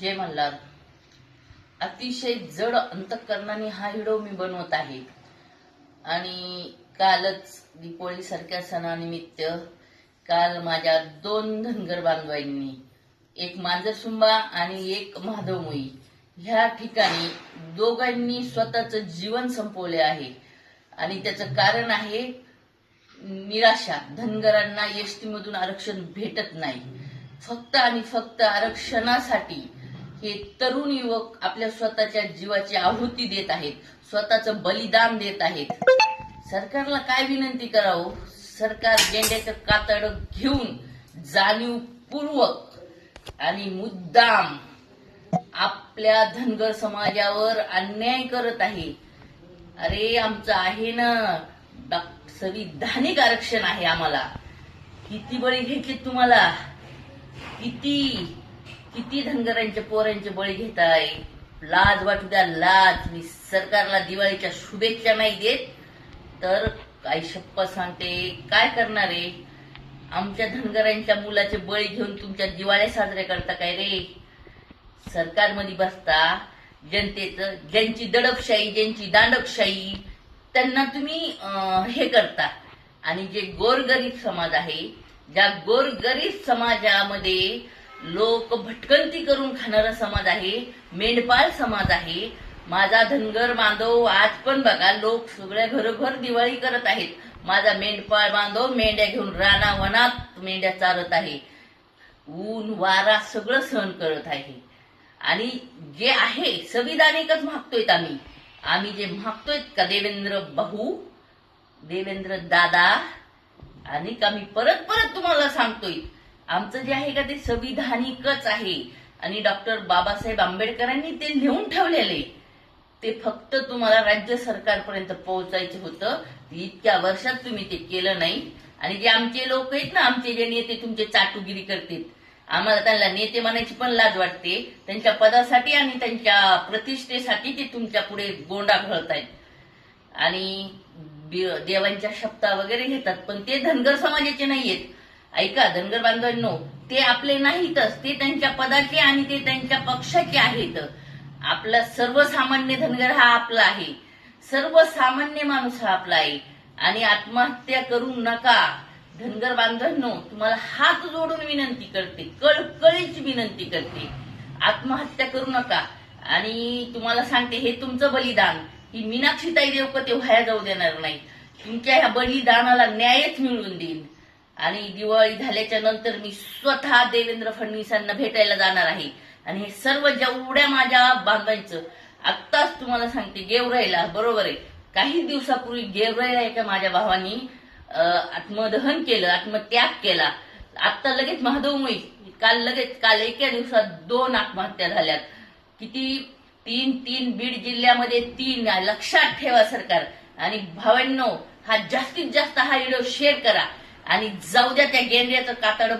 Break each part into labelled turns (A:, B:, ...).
A: जय मल्हार. अतिशय जड अंतःकरणाने हा व्हिडिओ मी बनवत आहे. आणि कालच दीपावली सारख्या सणानिमित्त काल माझ्या 2 धनगर बांधवांनी, एक मांजरसुंबा आणि एक महादेवमुई, ह्या ठिकाणी दोघांनी स्वतःचं जीवन संपवले आहे. आणि त्याचं कारण आहे निराशा. धनगरांना एसटी मधून आरक्षण भेटत नाही. फक्त आणि फक्त आरक्षणासाठी हे तरुण युवक आपल्या स्वतःच्या जीवाची आहुती देत आहेत, स्वतःचं बलिदान देत आहेत. सरकारला काय विनंती करावं? सरकार गेंड्याचं कातड घेऊन जाणीवपूर्वक आणि मुद्दाम आपल्या धनगर समाजावर अन्याय करत आहे. अरे आमचं आहे ना, संविधानिक आरक्षण आहे आम्हाला. किती बळी घेतले तुम्हाला? किती धनगरांच्या पोरांचे बळी घेताय? लाज वाटू द्या, लाज. मी सरकारला दिवाळीच्या शुभेच्छा नाही देत तर काही शपथ सांगते, काय करणार आहे? आमच्या धनगरांच्या मुलाचे बळी घेऊन तुमच्या दिवाळी साजरे करता काय रे? सरकारमध्ये बसता जनतेचं, ज्यांची दडपशाही, ज्यांची दांडकशाही, त्यांना तुम्ही हे करता. आणि जे गोरगरीब समाज आहे, ज्या गोरगरीब समाजामध्ये लोक भटकंती करून खाणारा समाज आहे, मेंढपाळ समाज आहे. माझा धनगर बांधव आज पण बघा, लोक सगळ्या घरोघर दिवाळी करत आहेत. माझा मेंढपाळ बांधव मेंढ्या घेऊन रानावनात मेंढ्या चारत आहे, ऊन वारा सगळं सहन करत आहे. आणि जे आहे संविधानिकच मागतोय आम्ही जे मागतोय का देवेंद्र भाऊ, देवेंद्र दादा, आणि का मी परत तुम्हाला सांगतोय, आमचं जे आहे का ते संविधानिकच आहे. आणि डॉक्टर बाबासाहेब आंबेडकरांनी ते लिहून ठेवलेले, ते फक्त तुम्हाला राज्य सरकारपर्यंत पोहोचायचं होतं. इतक्या वर्षात तुम्ही ते केलं नाही. आणि जे आमचे लोक आहेत ना, आमचे जे नेते तुमचे चाटुगिरी करतात, आम्हाला त्यांना नेते म्हणायची पण लाज वाटते. त्यांच्या पदासाठी आणि त्यांच्या प्रतिष्ठेसाठी ते तुमच्या पुढे गोंडा घालतायत आणि देवांच्या शपथा वगैरे घेतात. पण ते धनगर समाजाचे नाहीयेत. ऐका धनगर बांधवांनो, ते आपले नाहीतच, ते त्यांच्या पदाचे आणि ते त्यांच्या पक्षाचे आहेत. आपला सर्वसामान्य धनगर हा आपला आहे, सर्वसामान्य माणूस हा आपला आहे. आणि आत्महत्या करू नका धनगर बांधवांनो, तुम्हाला हात जोडून विनंती करते, कळकळीची विनंती करते, आत्महत्या करू नका. आणि तुम्हाला सांगते, हे तुमचं बलिदान ही मीनाक्षीताई देवकते व्हाया जाऊ देणार नाही. तुमच्या ह्या बलिदानाला न्यायच मिळवून देईन. आणि दिवाळी झाल्याच्या नंतर मी स्वतः देवेंद्र फडणवीसांना भेटायला जाणार आहे. आणि हे सर्व जेवढ्या माझ्या बांधवांचं, आत्ताच तुम्हाला सांगते, गेवराईला, बरोबर आहे, काही दिवसापूर्वी गेवराईला एका माझ्या भावानी आत्मदहन केलं, आत्मत्याग केला. आता लगेच महादेवमुई, काल एका दिवसात 2 आत्महत्या झाल्यात. किती? 3 बीड जिल्ह्यामध्ये 3. लक्षात ठेवा सरकार. आणि भावांनो, हा जास्तीत जास्त हा व्हिडिओ शेअर करा आणि जाऊ द्या त्या गेंड्याचं कातड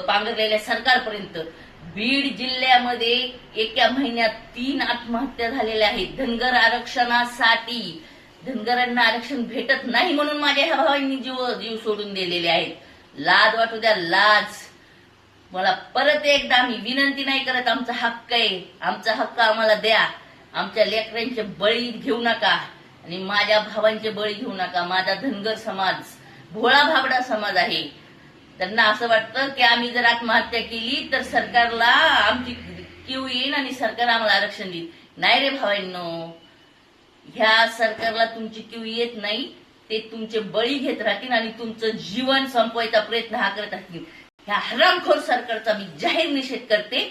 A: पांघरलेल्या सरकारपर्यंत. बीड जिल्ह्यामध्ये एका महिन्यात 3 आत्महत्या झालेल्या आहेत धनगर आरक्षणासाठी. धनगरांना आरक्षण भेटत नाही म्हणून माझ्या ह्या भावांनी जीव सोडून दिलेले आहेत. लाज वाटू द्या, लाज. मला परत एकदा मी विनंती नाही करत, आमचा हक्क आहे, आमचा हक्क आम्हाला द्या. आमच्या लेकरांचे बळी घेऊ नका आणि माझ्या भावांचे बळी घेऊ नका. माझा धनगर समाज भोळा भाबडा समाज आहे. त्यांना असं वाटतं की आम्ही जर आत्महत्या केली तर सरकारला आमची कीव येईल आणि सरकार आम्हाला आरक्षण देईल. नाही रे भावांनो, ह्या सरकारला तुमची कीव येत नाही. ते तुमचे बळी घेत राहतील आणि तुमचं जीवन संपवायचा प्रयत्न हा करत असतील. ह्या हरामखोर सरकारचा मी जाहीर निषेध करते.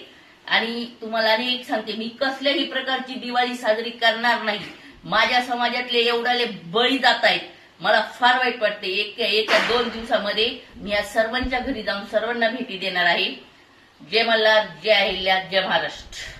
A: आणि तुम्हाला अनेक सांगते, मी कसल्याही प्रकारची दिवाळी साजरी करणार नाही. माझ्या समाजातले एवढाले बळी जात आहेत, मला फार वाईट वाटते. एका 2 दिवसामध्ये मी या सर्वांच्या घरी जाऊन सर्वांना भेटी देणार आहे. जय मल्हार, जय अहिल्या, जय महाराष्ट्र.